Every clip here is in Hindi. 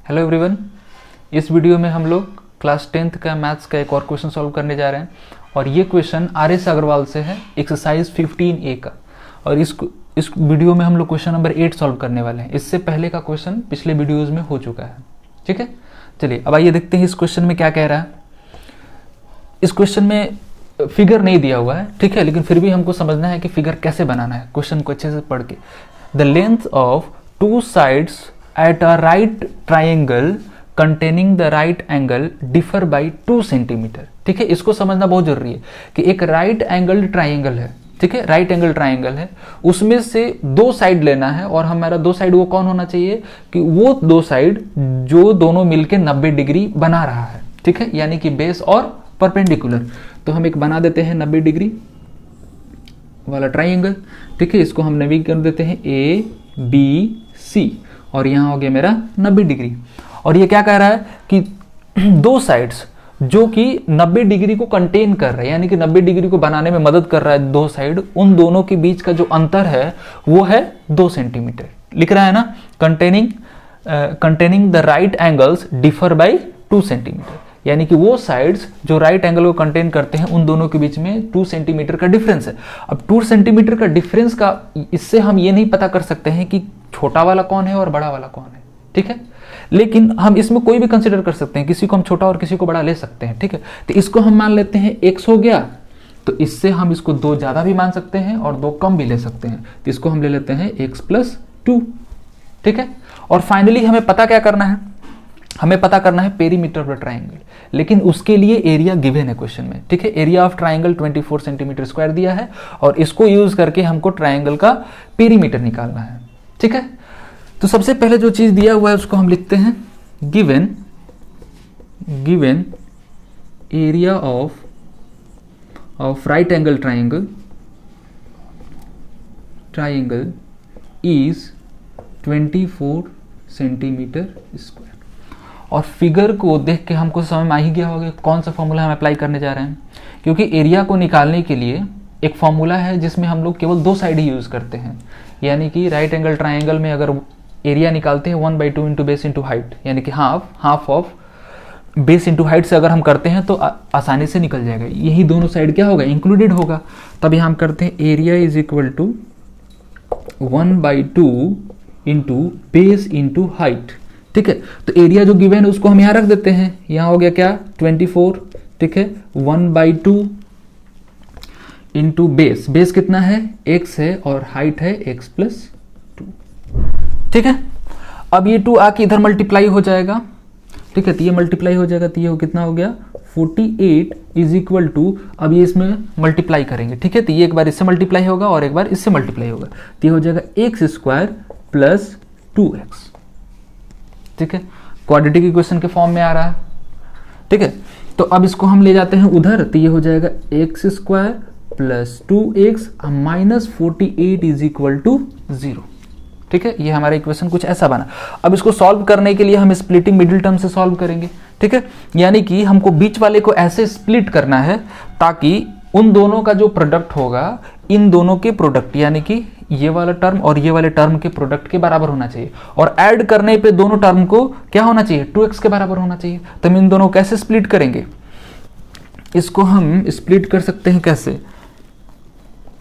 Hello everyone. इस वीडियो में हम लोग क्लास 10th का मैथ्स का एक और क्वेश्चन सॉल्व करने जा रहे हैं और ये क्वेश्चन आर.एस. अग्रवाल से है, एक्सरसाइज 15A का। और इस वीडियो में हम लोग क्वेश्चन नंबर 8 सॉल्व करने वाले हैं। इससे पहले का क्वेश्चन पिछले वीडियोज़ में हो चुका है। ठीक है, चलिए अब आइए देखते हैं इस क्वेश्चन में क्या कह रहा है। इस क्वेश्चन में फिगर नहीं दिया हुआ है, ठीक है, लेकिन फिर भी हमको समझना है कि फिगर कैसे बनाना है। क्वेश्चन को अच्छे से पढ़ के, the length of two sides at a right triangle containing the right angle differ by 2 centimetre. ठीक है, इसको समझना बहुत जरूरी है कि एक राइट एंगल ट्राइंगल है, ठीक है, राइट एंगल ट्राइंगल है, उसमें से 2 साइड लेना है और हमारा 2 साइड वो कौन होना चाहिए कि वो 2 साइड जो दोनों मिलके 90 डिग्री बना रहा है। ठीक है, यानी कि बेस और परपेंडिकुलर। तो हम एक बना देते हैं 90 डिग्री वाला ट्राइंगल। ठीक है, इसको हम नेविगेट कर देते हैं ABC और यहां हो गया मेरा 90 डिग्री। और ये क्या कह रहा है कि 2 साइड्स जो कि 90 डिग्री को कंटेन कर रहे हैं, यानी कि 90 डिग्री को बनाने में मदद कर रहा है 2 साइड, उन दोनों के बीच का जो अंतर है वो है 2 सेंटीमीटर। लिख रहा है ना, containing the right angles differ by 2 centimetre, यानी कि वो साइड्स जो राइट एंगल को कंटेन करते हैं उन दोनों के बीच में 2 सेंटीमीटर का डिफरेंस है। अब 2 सेंटीमीटर का डिफरेंस का, इससे हम ये नहीं पता कर सकते हैं कि छोटा वाला कौन है और बड़ा वाला कौन है। ठीक है, लेकिन हम इसमें कोई भी कंसीडर कर सकते हैं, किसी को हम छोटा और किसी को बड़ा ले सकते हैं। ठीक है, तो इसको हम मान लेते हैं x हो गया, तो इससे हम इसको 2 ज्यादा भी मान सकते हैं और 2 कम भी ले सकते हैं। तो इसको हम ले लेते हैं x+2। ठीक है, और फाइनली हमें पता क्या करना है, हमें पता करना है पेरीमीटर ऑफ द ट्राइंगल, लेकिन उसके लिए एरिया गिवन है क्वेश्चन में। ठीक है, area of triangle 24 centimetre square दिया है और इसको यूज करके हमको ट्राइंगल का पेरीमीटर निकालना है। ठीक है, तो सबसे पहले जो चीज दिया हुआ है उसको हम लिखते हैं given area of right angle triangle is 24 centimetre square. और फिगर को देख के हमको समझ में आ ही गया होगा कौन सा फॉर्मूला हम अप्लाई करने जा रहे हैं, क्योंकि एरिया को निकालने के लिए एक फॉर्मूला है जिसमें हम लोग केवल 2 साइड ही यूज करते हैं। यानी कि राइट एंगल ट्राइंगल में अगर एरिया निकालते हैं 1/2 इंटू बेस इंटू हाइट, यानी कि half of base into height से अगर हम करते हैं तो आसानी से निकल जाएगा। यही दोनों साइड क्या होगा, इंक्लूडेड होगा। तब यहाँ हम करते हैं area is equal to 1/2 into base into height. ठीक है, तो एरिया जो गिवन है उसको हम यहाँ रख देते हैं, यहाँ हो गया क्या 24। ठीक है, 1/2 इंटू बेस कितना है, x है और हाइट है x+2। ठीक है, अब ये 2 आके इधर मल्टीप्लाई हो जाएगा। ठीक है, तो ये मल्टीप्लाई हो जाएगा, तो ये कितना हो गया 48 इज इक्वल टू, अब ये इसमें मल्टीप्लाई करेंगे। ठीक है, तो ये एक बार इससे मल्टीप्लाई होगा और एक बार इससे मल्टीप्लाई होगा, तो ये हो जाएगा x² + 2x। ठीक है, क्वाड्रेटिक इक्वेशन के फॉर्म में आ रहा है। ठीक है, तो अब इसको हम ले जाते हैं उधर, तो ये हो जाएगा x² + 2x -48 is equal to 0। ठीक है, ये हमारा इक्वेशन कुछ ऐसा बना। अब इसको सॉल्व करने के लिए हम स्प्लिटिंग मिडिल टर्म से सॉल्व करेंगे। ठीक है, यानी कि हमको बीच वाले को ऐसे स्प्लिट करना है ताकि उन दोनों का जो प्रोडक्ट होगा इन दोनों के प्रोडक्ट, यानी कि ये वाला टर्म और ये वाले टर्म के प्रोडक्ट के बराबर होना चाहिए, और ऐड करने पे दोनों टर्म को क्या होना चाहिए, 2x के बराबर होना चाहिए। तो हम इन दोनों को कैसे स्प्लिट करेंगे, इसको हम स्प्लिट कर सकते हैं कैसे,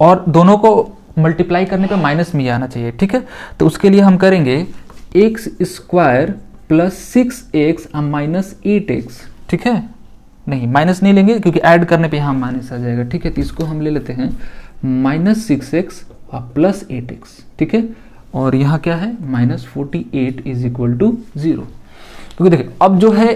और दोनों को मल्टीप्लाई करने पे माइनस में आना चाहिए। ठीक है, तो उसके लिए हम करेंगे x² + 6x -8x। ठीक है, नहीं माइनस नहीं लेंगे क्योंकि ऐड करने पे यहाँ माइनस आ जाएगा। ठीक है, तो इसको हम ले लेते हैं -6x + 8x। ठीक है, और यहाँ क्या है -48 इज इक्वल टू 0। क्योंकि देखिए अब जो है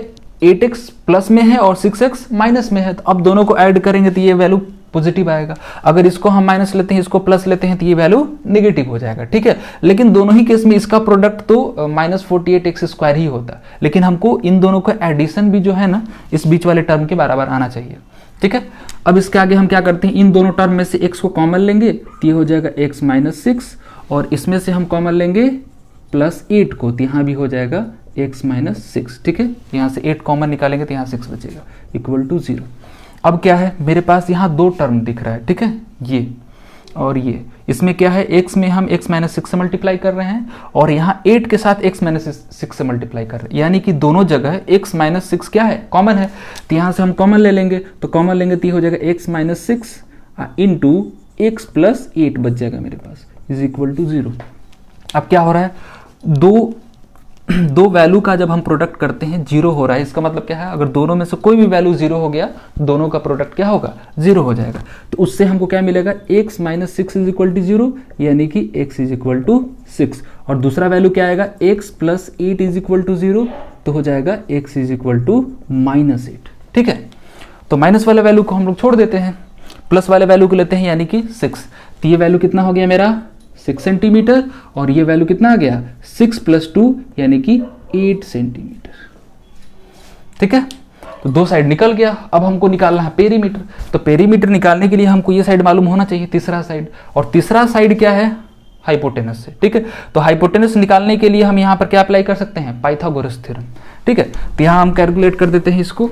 8x प्लस में है और 6x माइनस में है, तो अब दोनों को ऐड करेंगे तो ये वैल्यू पॉजिटिव आएगा। अगर इसको हम माइनस लेते हैं, इसको प्लस लेते हैं, तो ये वैल्यू नेगेटिव हो जाएगा। ठीक है, लेकिन दोनों ही केस में इसका प्रोडक्ट तो -48x² ही होता, लेकिन हमको इन दोनों का एडिशन भी जो है ना इस बीच वाले टर्म के बराबर आना चाहिए। ठीक है, अब इसके आगे हम क्या करते हैं, इन दोनों टर्म में से x को कॉमन लेंगे, तो ये हो जाएगा x -6, और इसमें से हम कॉमन लेंगे +8 को, तो यहाँ भी हो जाएगा x -6। ठीक है, यहाँ से 8 कॉमन निकालेंगे तो यहाँ 6 बचेगा इक्वल टू 0। अब क्या है, मेरे पास यहाँ 2 टर्म दिख रहा है। ठीक है, ये और ये इसमें क्या है, x में हम x माइनस 6 से मल्टीप्लाई कर रहे हैं और यहाँ 8 के साथ x माइनस 6 से मल्टीप्लाई कर रहे हैं, यानी कि दोनों जगह x माइनस 6 क्या है, कॉमन है। तो यहाँ से हम कॉमन ले लेंगे, तो कॉमन लेंगे तो ये हो जाएगा x minus 6 into x plus 8 बच जाएगा मेरे पास, इज इक्वल टू 0। अब क्या हो रहा है, दो वैल्यू का जब हम प्रोडक्ट करते हैं 0 हो रहा है, इसका मतलब क्या है, अगर दोनों में से कोई भी वैल्यू 0 हो गया, दोनों का प्रोडक्ट क्या होगा, 0 हो जाएगा। तो उससे हमको क्या मिलेगा, x minus 6 is equal to 0, यानी कि x इज इक्वल टू 6। और दूसरा वैल्यू क्या आएगा, x plus 8 is equal to 0, तो हो जाएगा x is equal to minus 8। ठीक है, तो माइनस वाले वैल्यू को हम लोग छोड़ देते हैं, प्लस वाले वैल्यू को लेते हैं, यानी कि 6। तो ये वैल्यू कितना हो गया मेरा, 6 सेंटीमीटर, और ये वैल्यू कितना आ गया, 6 प्लस 2 यानी कि 8 सेंटीमीटर। ठीक है, तो दो साइड निकल गया। अब हमको निकालना है पेरीमीटर। तो पेरीमीटर निकालने के लिए हमको ये साइड मालूम होना चाहिए, तीसरा साइड, और तीसरा साइड क्या है, हाइपोटेनस से। ठीक है, तो हाइपोटेनस निकालने के लिए हम यहाँ पर क्या अप्लाई कर सकते हैं, पाइथागोरस थ्योरम। ठीक है, तो यहाँ हम कैलकुलेट कर देते हैं इसको।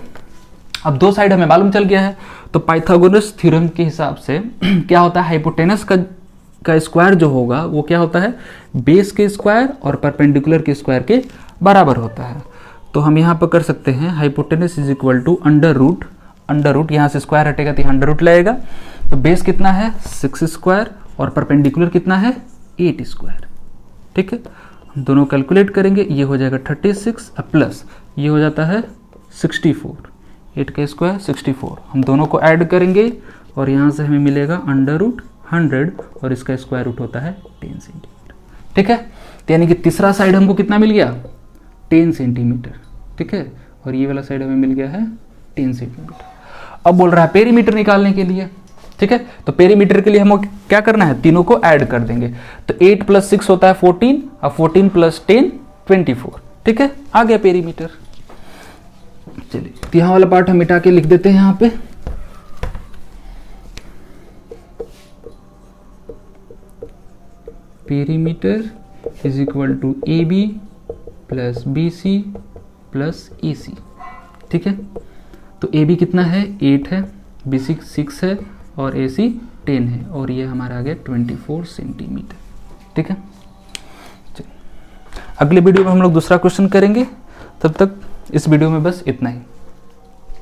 अब दो साइड हमें मालूम चल गया है, तो पाइथागोरस थ्योरम के हिसाब से क्या होता है, हाइपोटेनस का स्क्वायर जो होगा वो क्या होता है, बेस के स्क्वायर और परपेंडिकुलर के स्क्वायर के बराबर होता है। तो हम यहाँ पर कर सकते हैं hypotenuse is equal to under root, यहाँ से स्क्वायर हटेगा तो अंडर रूट लगेगा। तो बेस कितना है, 6 स्क्वायर, और परपेंडिकुलर कितना है, 8 स्क्वायर। ठीक है, हम दोनों कैलकुलेट करेंगे, ये हो जाएगा 36 प्लस ये हो जाता है 64, 8 का स्क्वायर 64, हम दोनों को ऐड करेंगे और यहाँ से हमें मिलेगा अंडर रूट 100 और इसका स्क्वायर रूट होता है 10 सेंटीमीटर। ठीक है, तो यानी कि तीसरा साइड हमको कितना मिल गया, 10 सेंटीमीटर। ठीक है, और ये वाला साइड हमें मिल गया है 10 सेंटीमीटर। अब बोल रहा है पेरीमीटर निकालने के लिए। ठीक है, तो पेरीमीटर के लिए हमको क्या करना है, तीनों को ऐड कर देंगे। तो 8 प्लस 6 होता है 14, और 14 प्लस 10 24। ठीक है, आ गया पेरीमीटर। चलिए, तो यहाँ वाला पार्ट हम मिटा के लिख देते हैं यहाँ पे। Perimeter is equal to AB plus BC plus AC। ठीक है, तो AB कितना है, 8 है, BC 6 है और AC 10 है, और ये हमारा आ गया 24 सेंटीमीटर। ठीक है, अगले वीडियो में हम लोग दूसरा क्वेश्चन करेंगे। तब तक इस वीडियो में बस इतना ही।